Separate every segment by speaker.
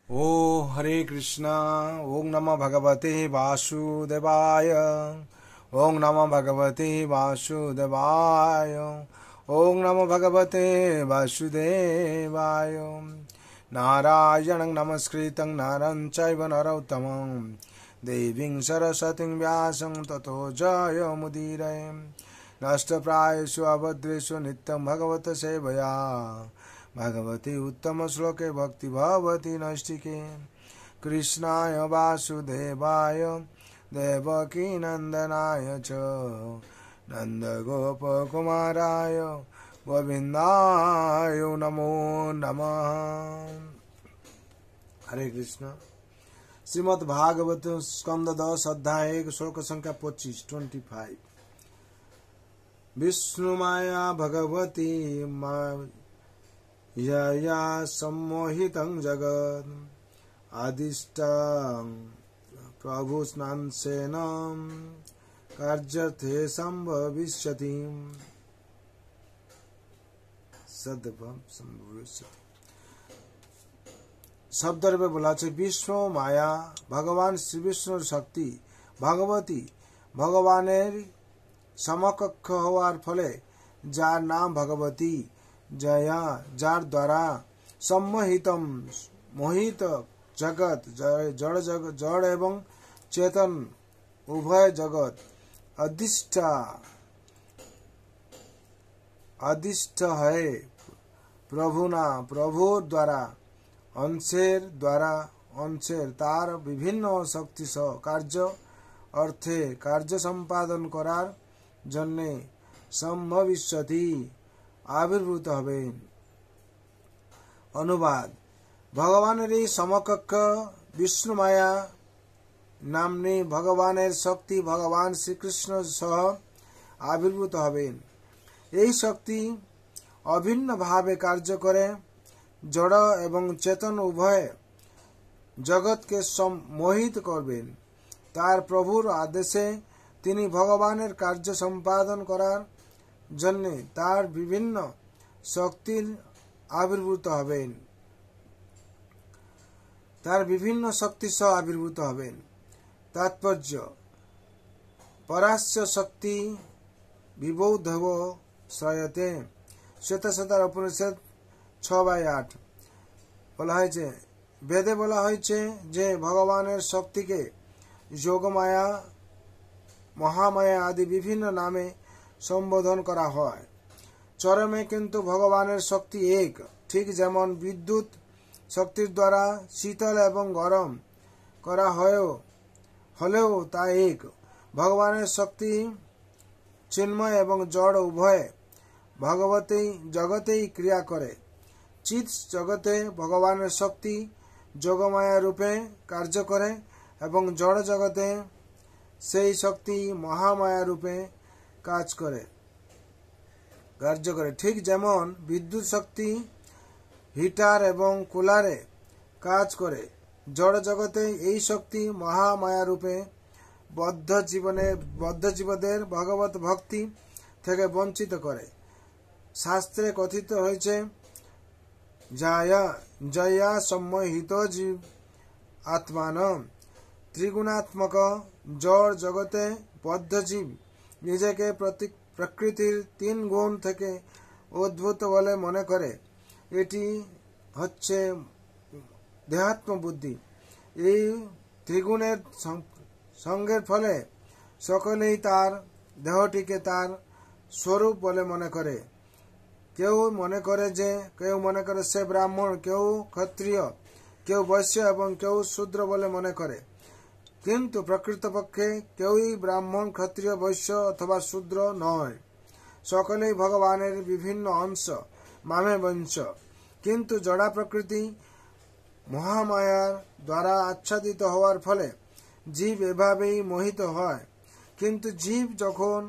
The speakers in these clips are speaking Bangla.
Speaker 1: ओ हरे कृष्णा। ओम नमः भगवते वासुदेवाय। ओम नमः भगवते वासुदेवाय। ओम नमो भगवते वासुदेवाय। नारायणं नमस्कृतं नरं चैव नरोत्तमं देवीं सरस्वतीं व्यासं ततो जयमुदीरये। नष्टप्रायेषु अभद्रेषु नित्यं भगवत सेवया भगवती उत्तम श्लोके भक्ति भवति नैष्टिके। कृष्णाय वासुदेवाय देवकी नंदनाय च नंदगोपकुमाराय गोविंदाय नमो नमः। हरे कृष्ण। श्रीमद् भागवत स्कंद 10 अध्याय 1 श्लोक संख्या 25। विष्णु माया भगवती यया सम्मोहितं जगत् आदिष्टं प्रभु स्नानसेन कार्यर्थे संभविष्यति सदभं संभविष्यति। शब्द रूपे बोला আছে विष्णु माया भगवान श्री विष्णुর শক্তি ভগবতী ভগবানের সমকক্ষ হওয়ার ফলে যার নাম ভগবতী जया जार द्वारा सम्मोहितम मोहित जगत जड़ जगत जड़ एवं चेतन उभय जगत अधिष्ठ है प्रभु द्वारा अंशेर तार विभिन्न शक्ति सह कार्य अर्थे कार्य सम्पादन करार जन्य सम्भविष्यति आविर्भूत हबे। अनुवाद भगवानेर এই সমকক্ষ विष्णु माया नामनी भगवानेर शक्ति भगवान श्रीकृष्ण सह आविर्भूत हबेन। এই शक्ति अभिन्न भावे कार्य करे जड़ एवं चेतन उभय जगत के सम्मोहित करबेन। तार प्रभुर आदेशे तिनी भगवानेर कार्य सम्पादन करार जन्य तार विभिन्न शक्तिर आविर्भूत हबेन तार विभिन्न शक्ति सह आविर्भूत हबेन। तात्पर्य परास्य शक्ति विबोधव श्रयते। श्वेतशतर उपनिषद 6/8 বলা হয়েছে বেদে বলা হয়েছে যে ভগবানের শক্তিকে যোগমায়া মহামায়া আদি বিভিন্ন নামে সম্বোধন করা হয়। চরমে কিন্তু ভগবানের শক্তি এক, ঠিক যেমন বিদ্যুৎ শক্তির দ্বারা শীতল এবং গরম করা হলেও তা এক। ভগবানের শক্তি চিন্ময় এবং জড় উভয় ভগবতী জগতেই ক্রিয়া করে। চিৎ জগতে ভগবানের শক্তি যোগমায়া রূপে কার্য করে এবং জড় জগতে সেই শক্তি মহামায়া রূপে কার্য করে। ঠিক যেমন বিদ্যুৎ শক্তি হিটার এবং কুলারে কাজ করে, জড় জগতে এই শক্তি মহামায়া রূপে বদ্ধ জীবদের ভগবত ভক্তি থেকে বঞ্চিত করে। শাস্ত্রে কথিত হয়েছে জয়া সম্মোহিত জীব আত্মান। ত্রিগুণাত্মক জড় জগতে বদ্ধ জীব নিজেকে প্রকৃতির 3 গুণ থেকে উদ্ভূত বলে মনে করে। এটি হচ্ছে দেহাত্ম বুদ্ধি। এই ত্রিগুণের সঙ্গের ফলে সকলেই তার দেহটিকে তার স্বরূপ বলে মনে করে। কেউ মনে করে সে ব্রাহ্মণ, কেউ ক্ষত্রিয়, কেউ বৈশ্য এবং কেউ শূদ্র বলে মনে করে। কিন্তু প্রকৃতপক্ষে কেউই ব্রাহ্মণ, ক্ষত্রিয়, বৈশ্য অথবা শূদ্র নয়। সকলেই ভগবানের বিভিন্ন অংশ, মামে বংশ। কিন্তু জড়া প্রকৃতি মহামায়ার দ্বারা আচ্ছাদিত হওয়ার ফলে জীব এভাবেই মোহিত হয়। কিন্তু জীব যখন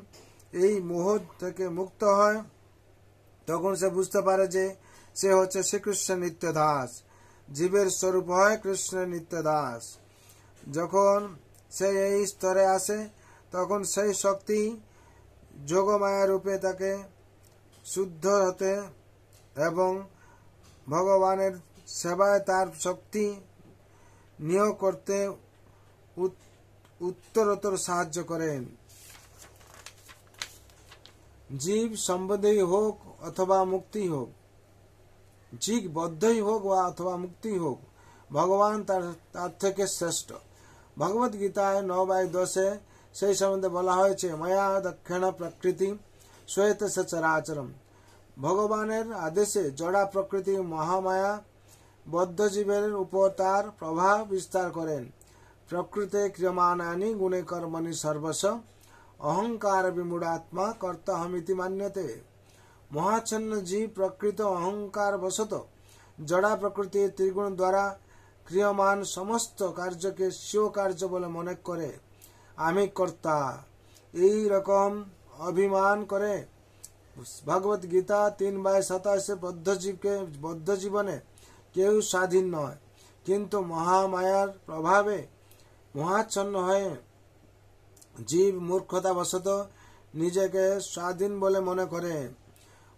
Speaker 1: এই মোহ থেকে মুক্ত হয় তখন সে বুঝতে পারে যে সে হচ্ছে শ্রীকৃষ্ণের নিত্য দাস। জীবের স্বরূপ হয় কৃষ্ণের নিত্য দাস। যখন সে এই স্তরে আসে তখন সেই শক্তি যোগমায়া রূপে তাকে শুদ্ধ হতে এবং ভগবানের সেবায় তার শক্তি নিয়োগ করতে উত্তরোত্তর সাহায্য করেন। জীব সম্বন্ধেই হোক অথবা মুক্তি হোক, জীব বদ্ধই হোক বা অথবা মুক্তি হোক, ভগবান তার থেকে শ্রেষ্ঠ। ভগবত গীতায় 9:10 সেই সম্বন্ধে বলা হয়েছে, মায়া দক্ষিণ প্রকৃতি শ্বেত সচরাচরম। ভগবানের আদেশে জড়া প্রকৃতি মহামায়া বদ্ধ জীবের উপর তার প্রভাব বিস্তার করেন। প্রকৃতে ক্রিয়মাণানি গুণে কর্মণি সর্বস্ব অহংকার বিমূঢ়াত্মা কর্তাহমিতি মান্যতে। মহাচ্ছন্ন জীব প্রকৃত অহংকার বশত জড়া প্রকৃতির ত্রিগুণ দ্বারা ক্রিয়মান সমস্ত কার্যকে স্বীয় কার্য বলে মনে করে আমি কর্তা, এই রকম অভিমান করে। ভগবত গীতা 3:27 বদ্ধ জীবনে কেউ স্বাধীন নয়, কিন্তু মহামায়ার প্রভাবে মহাচ্ছন্ন হয়ে জীব মূর্খতাবশত নিজেকে স্বাধীন বলে মনে করে।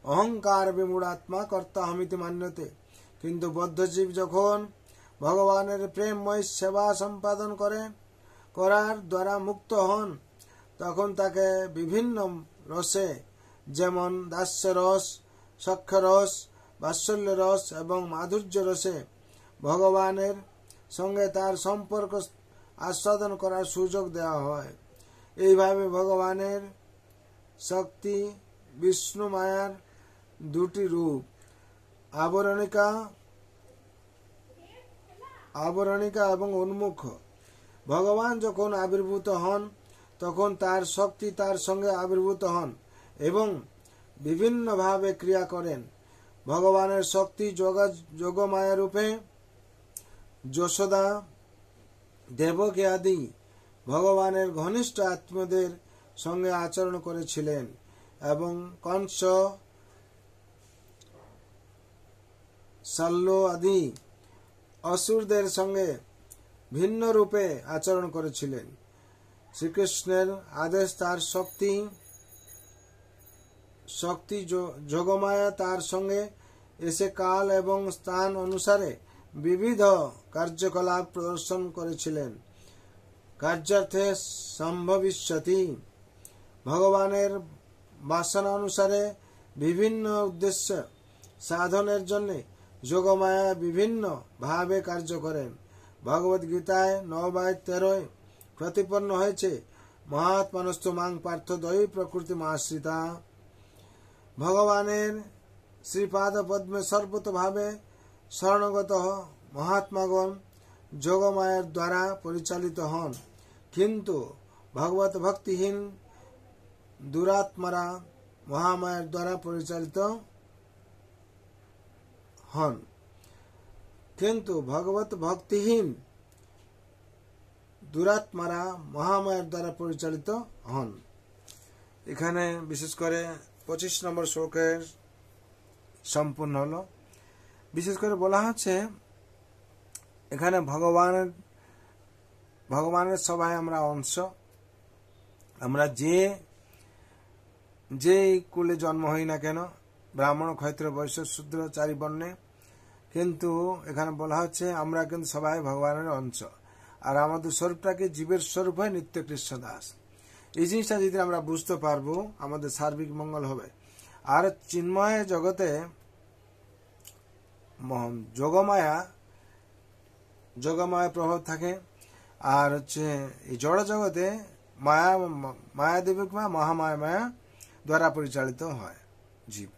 Speaker 1: অহংকার বিমূঢ়াত্মা কর্তা হমিতি মান্যতে। কিন্তু বদ্ধজীব যখন ভগবানের প্রেমময় সেবা সম্পাদন করার দ্বারা মুক্ত হন, তখন তাকে বিভিন্ন রসে, যেমন দাস্য রস, সখ্য রস, বাৎসল্য রস এবং মাধুর্য রসে ভগবানের সঙ্গে তার সম্পর্ক আস্বাদন করার সুযোগ দেওয়া হয়। এইভাবে ভগবানের শক্তি বিষ্ণু মায়ার দুটি রূপ, আবরণিকা এবং উন্মুখ। ভগবান যখন আবির্ভূত হন, তখন তার শক্তি তার সঙ্গে আবির্ভূত হন এবং বিভিন্নভাবে ক্রিয়া করেন। ভগবানের শক্তি যোগমায়া রূপে যশোদা, দেবকী আদি ভগবানের ঘনিষ্ঠ আত্মীয়দের সঙ্গে আচরণ করেছিলেন এবং কংস, শল্য আদি অসুরদের সঙ্গে ভিন্ন রূপে আচরণ করেছিলেন। শ্রীকৃষ্ণের আদেশ তার শক্তি যোগমায়া তার সঙ্গে এসে কাল এবং স্থান অনুসারে বিবিধ কার্যকলাপ প্রদর্শন করেছিলেন। কার্যার্থে সম্ভবিষ্যতি। ভগবানের বাসনা অনুসারে বিভিন্ন উদ্দেশ্য সাধনের জন্য যোগমায়া বিভিন্ন ভাবে কার্য করেন। ভগবত গীতায় 9:13 প্রতিপন্ন হয়েছে, মহাত্মানস্তু মাং পার্থ দয়ী প্রকৃতি মাশ্রিতা। ভগবানের শ্রীপাদ পদ্মে সর্বতভাবে শরণগত মহাত্মাগণ যোগমায়ার দ্বারা পরিচালিত হন, কিন্তু ভগবত ভক্তিহীন দুরাত্মারা মহামায়ার দ্বারা পরিচালিত হন। কিন্তু ভগবত ভক্তিহীন দুরাত্মারা মহামায়ার দ্বারা পরিচালিত হন। এখানে বিশেষ করে 25 নম্বর শ্লোকের সম্পূর্ণ হলো। বিশেষ করে বলা হচ্ছে এখানে ভগবানের সবাই আমরা অংশ। আমরা যে কুলে জন্ম হই না কেন, ব্রাহ্মণ, ক্ষত্র, বৈশ্য, শূদ্র, 4 বর্ণে, কিন্তু এখানে বলা হচ্ছে আমরা কিন্তু সবাই ভগবানের অংশ। আর আমাদের স্বরূপটাকে জীবের স্বরূপ হয় নিত্য কৃষ্ণ দাস। এই জিনিসটা যদি আমরা বুঝতে পারবো, আমাদের সার্বিক মঙ্গল হবে। আর চিন্ময় জগতে যোগমায়া প্রভাব থাকে, আর হচ্ছে এই জড় জগতে মায়াদেবী বা মহামায়া দ্বারা পরিচালিত হয় জীব।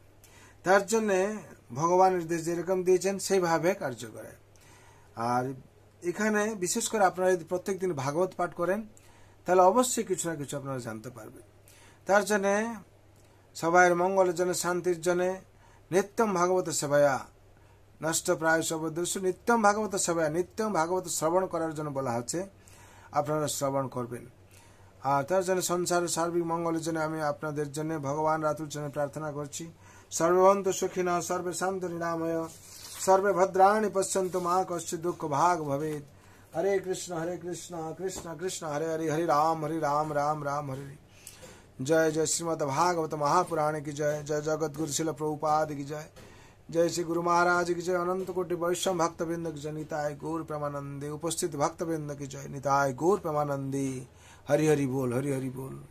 Speaker 1: তার জন্য ভগবান নির্দেশ যেরকম দিয়েছেন সেইভাবে কার্য করে। আর এখানে বিশেষ করে আপনারা যদি প্রত্যেক দিন ভাগবত পাঠ করেন, তাহলে অবশ্যই কিছু না কিছু আপনারা জানতে পারবেন। তার জন্যে সবাইয়ের মঙ্গলের জন্য, শান্তির জন্য নিত্যম ভাগবত সেবায়া নষ্ট প্রায় সবদৃশ্য নিত্যম ভাগবত সেবায়া, নিত্যম ভাগবত শ্রবণ করার জন্য বলা হচ্ছে। আপনারা শ্রবণ করবেন। আর তার জন্য সংসারের সার্বিক মঙ্গলের জন্য আমি আপনাদের জন্য ভগবান রাতুর জন্য প্রার্থনা করছি। সর্বভন্তু সুখিনঃ, সর্বে শান্তু নিরাময়, সর্বে ভদ্রাণি পশ্যন্তু মা কশ্চিৎ দুঃখ ভাগ ভবেৎ। হরে কৃষ্ণ কৃষ্ণ কৃষ্ণ হরে হরে, হরে রাম রাম রাম হরে। जय जय श्रीमद् भागवत महापुराण की जय। जय जगत गुरु शिल प्रभुपाद की जय। जय श्री गुरु महाराज की जय। अनंत कोटि वैष्णव भक्त वृंद की जय। निताय गौर प्रेमानंदे। उपस्थित भक्त वृंद की जय। निताय गौर प्रेमानंदे। हरि हरि बोल, हरि हरि बोल।